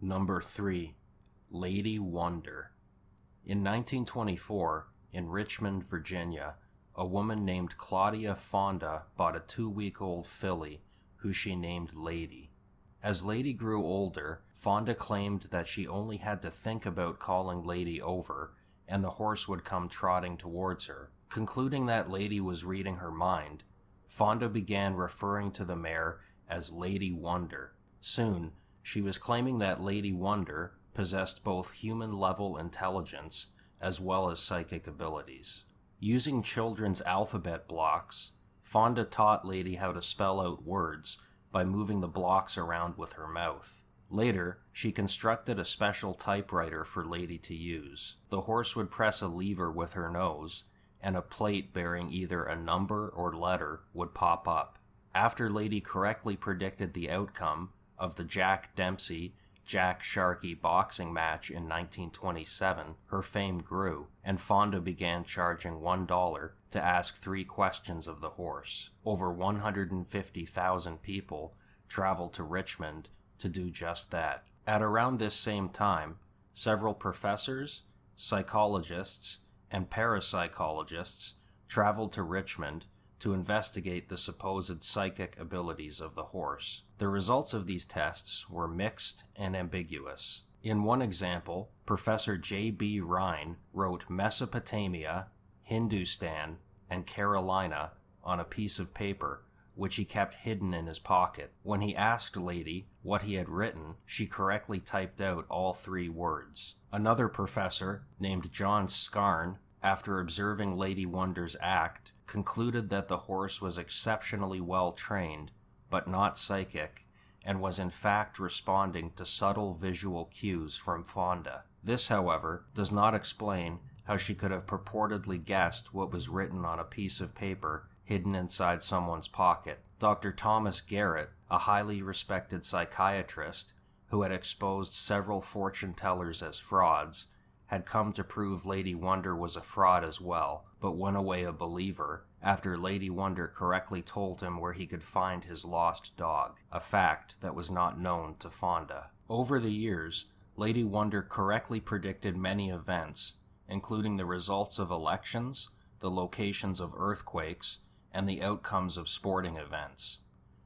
Number 3. Lady Wonder. In 1924, in Richmond, Virginia, a woman named Claudia Fonda bought a 2-week-old filly who she named Lady. As Lady grew older, Fonda claimed that she only had to think about calling Lady over, and the horse would come trotting towards her. Concluding that Lady was reading her mind, Fonda began referring to the mare as Lady Wonder. Soon, she was claiming that Lady Wonder possessed both human-level intelligence as well as psychic abilities. Using children's alphabet blocks, Fonda taught Lady how to spell out words by moving the blocks around with her mouth. Later, she constructed a special typewriter for Lady to use. The horse would press a lever with her nose, and a plate bearing either a number or letter would pop up. After Lady correctly predicted the outcome of the Jack Dempsey-Jack Sharkey boxing match in 1927, her fame grew, and Fonda began charging $1 to ask 3 questions of the horse. Over 150,000 people traveled to Richmond to do just that. At around this same time, several professors, psychologists, and parapsychologists traveled to Richmond to investigate the supposed psychic abilities of the horse. The results of these tests were mixed and ambiguous. In one example, Professor J.B. Rhine wrote Mesopotamia, Hindustan, and Carolina on a piece of paper, which he kept hidden in his pocket. When he asked Lady what he had written, she correctly typed out all 3 words. Another professor, named John Scarn, after observing Lady Wonder's act, concluded that the horse was exceptionally well trained, but not psychic, and was in fact responding to subtle visual cues from Fonda. This, however, does not explain how she could have purportedly guessed what was written on a piece of paper hidden inside someone's pocket. Dr. Thomas Garrett, a highly respected psychiatrist who had exposed several fortune tellers as frauds, had come to prove Lady Wonder was a fraud as well, but went away a believer after Lady Wonder correctly told him where he could find his lost dog, a fact that was not known to Fonda. Over the years, Lady Wonder correctly predicted many events, including the results of elections, the locations of earthquakes, and the outcomes of sporting events.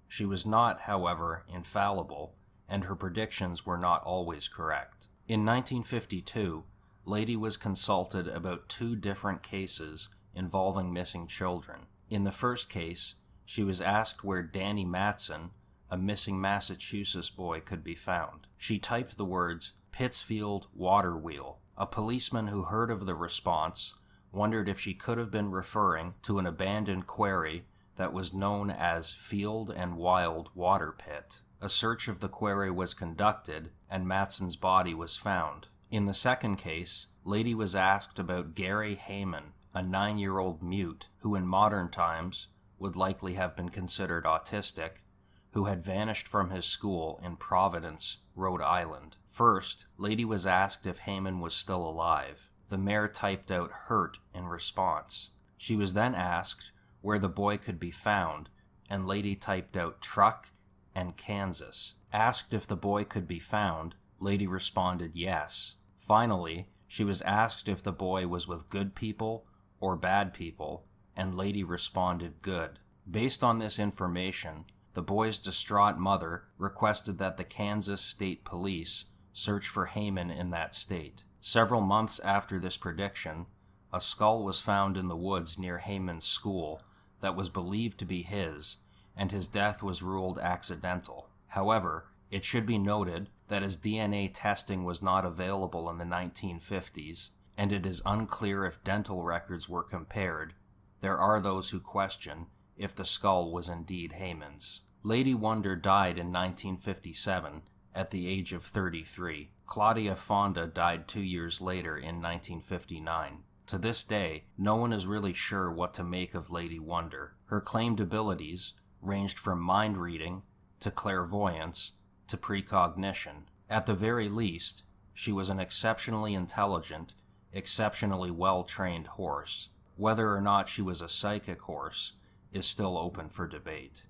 She was not, however, infallible, and her predictions were not always correct. In 1952, Lady was consulted about 2 different cases involving missing children. In the first case, she was asked where Danny Matson, a missing Massachusetts boy, could be found. She typed the words, Pittsfield Water Wheel. A policeman who heard of the response wondered if she could have been referring to an abandoned quarry that was known as Field and Wild Water Pit. A search of the quarry was conducted, and Matson's body was found. In the second case, Lady was asked about Gary Heyman, a 9-year-old mute who in modern times would likely have been considered autistic, who had vanished from his school in Providence, Rhode Island. First, Lady was asked if Heyman was still alive. The mare typed out hurt in response. She was then asked where the boy could be found, and Lady typed out truck and Kansas. Asked if the boy could be found, Lady responded yes. Finally, she was asked if the boy was with good people or bad people, and Lady responded good. Based on this information, the boy's distraught mother requested that the Kansas State Police search for Heyman in that state. Several months after this prediction, a skull was found in the woods near Heyman's school that was believed to be his, and his death was ruled accidental. However, it should be noted that as DNA testing was not available in the 1950s, and it is unclear if dental records were compared, there are those who question if the skull was indeed Heyman's. Lady Wonder died in 1957 at the age of 33. Claudia Fonda died 2 years later in 1959. To this day, no one is really sure what to make of Lady Wonder. Her claimed abilities ranged from mind reading to clairvoyance to precognition. At the very least, she was an exceptionally intelligent, exceptionally well-trained horse. Whether or not she was a psychic horse is still open for debate.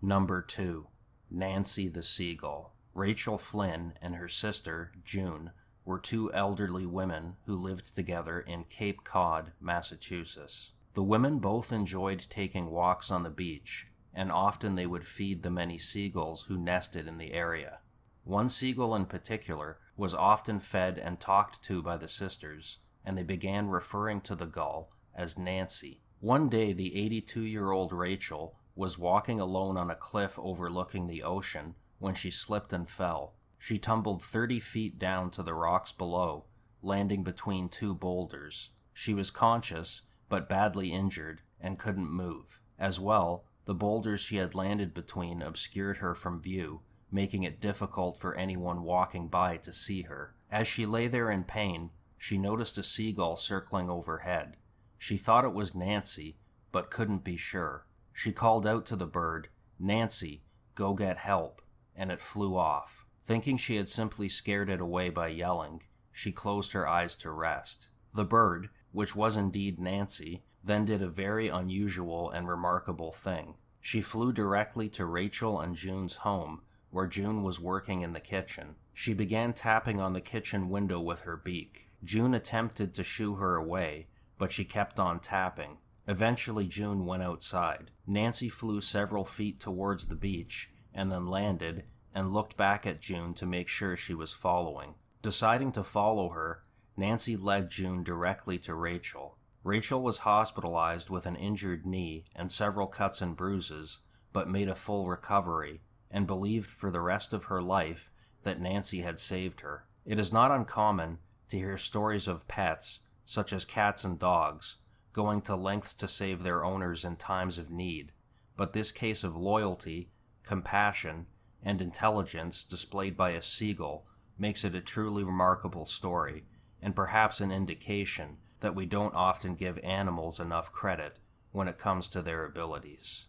Number 2. Nancy the Seagull. Rachel Flynn and her sister, June, were two elderly women who lived together in Cape Cod, Massachusetts. The women both enjoyed taking walks on the beach, and often they would feed the many seagulls who nested in the area. One seagull in particular was often fed and talked to by the sisters, and they began referring to the gull as Nancy. One day, the 82-year-old Rachel was walking alone on a cliff overlooking the ocean when she slipped and fell. She tumbled 30 feet down to the rocks below, landing between two boulders. She was conscious, but badly injured, and couldn't move. As well, the boulders she had landed between obscured her from view, making it difficult for anyone walking by to see her. As she lay there in pain, she noticed a seagull circling overhead. She thought it was Nancy, but couldn't be sure. She called out to the bird, "Nancy, go get help," and it flew off. Thinking she had simply scared it away by yelling, she closed her eyes to rest. The bird, which was indeed Nancy, then did a very unusual and remarkable thing. She flew directly to Rachel and June's home, where June was working in the kitchen. She began tapping on the kitchen window with her beak. June attempted to shoo her away, but she kept on tapping. Eventually, June went outside. Nancy flew several feet towards the beach, and then landed, and looked back at June to make sure she was following. Deciding to follow her, Nancy led June directly to Rachel. Rachel was hospitalized with an injured knee and several cuts and bruises, but made a full recovery, and believed for the rest of her life that Nancy had saved her. It is not uncommon to hear stories of pets, such as cats and dogs, going to lengths to save their owners in times of need, but this case of loyalty, compassion, and intelligence displayed by a seagull makes it a truly remarkable story, and perhaps an indication that we don't often give animals enough credit when it comes to their abilities.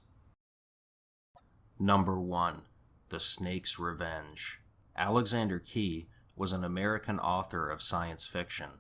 Number 1. The Snake's Revenge. Alexander Key was an American author of science fiction.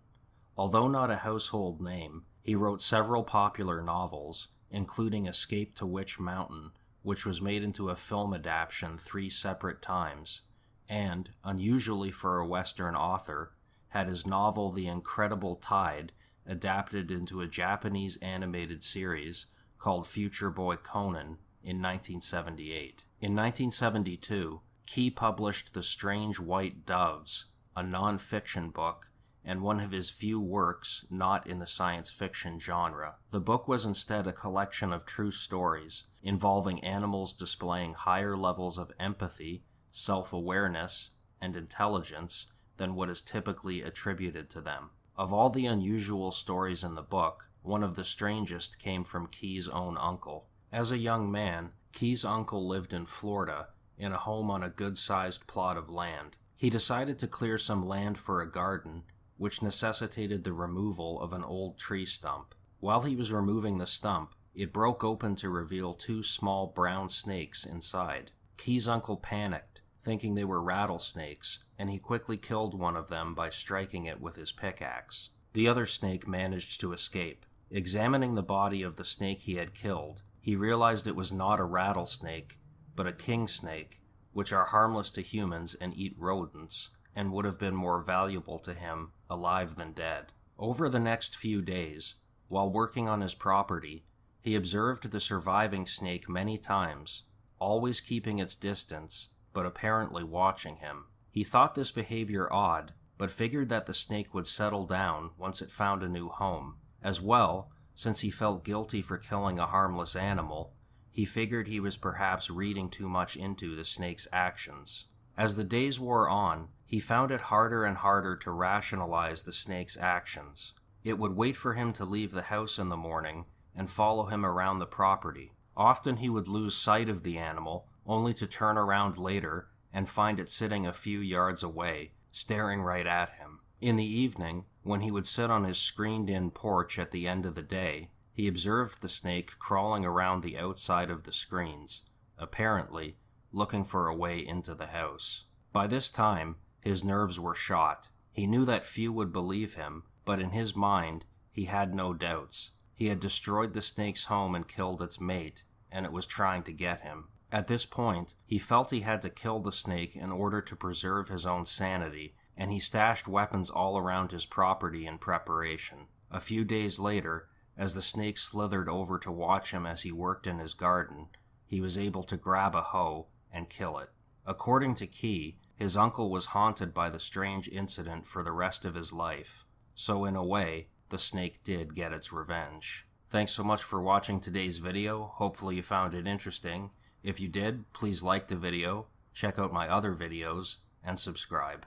Although not a household name, he wrote several popular novels, including Escape to Witch Mountain, which was made into a film adaptation 3 separate times, and, unusually for a Western author, had his novel The Incredible Tide adapted into a Japanese animated series called Future Boy Conan in 1978. In 1972, Key published The Strange White Doves, a non-fiction book, and one of his few works not in the science fiction genre. The book was instead a collection of true stories involving animals displaying higher levels of empathy, self-awareness, and intelligence than what is typically attributed to them. Of all the unusual stories in the book, one of the strangest came from Key's own uncle. As a young man, Key's uncle lived in Florida, in a home on a good-sized plot of land. He decided to clear some land for a garden, which necessitated the removal of an old tree stump. While he was removing the stump, it broke open to reveal 2 small brown snakes inside. Key's uncle panicked, thinking they were rattlesnakes, and he quickly killed one of them by striking it with his pickaxe. The other snake managed to escape. Examining the body of the snake he had killed, he realized it was not a rattlesnake, but a king snake, which are harmless to humans and eat rodents, and would have been more valuable to him alive than dead. Over the next few days, while working on his property, he observed the surviving snake many times, always keeping its distance, but apparently watching him. He thought this behavior odd, but figured that the snake would settle down once it found a new home. As well, since he felt guilty for killing a harmless animal, he figured he was perhaps reading too much into the snake's actions. As the days wore on, he found it harder and harder to rationalize the snake's actions. It would wait for him to leave the house in the morning and follow him around the property. Often he would lose sight of the animal, only to turn around later and find it sitting a few yards away, staring right at him. In the evening, when he would sit on his screened-in porch at the end of the day, he observed the snake crawling around the outside of the screens, apparently looking for a way into the house. By this time, his nerves were shot. He knew that few would believe him, but in his mind, he had no doubts. He had destroyed the snake's home and killed its mate, and it was trying to get him. At this point, he felt he had to kill the snake in order to preserve his own sanity, and he stashed weapons all around his property in preparation. A few days later, as the snake slithered over to watch him as he worked in his garden, he was able to grab a hoe and kill it. According to Key, his uncle was haunted by the strange incident for the rest of his life. So in a way, the snake did get its revenge. Thanks so much for watching today's video. Hopefully you found it interesting. If you did, please like the video, check out my other videos, and subscribe.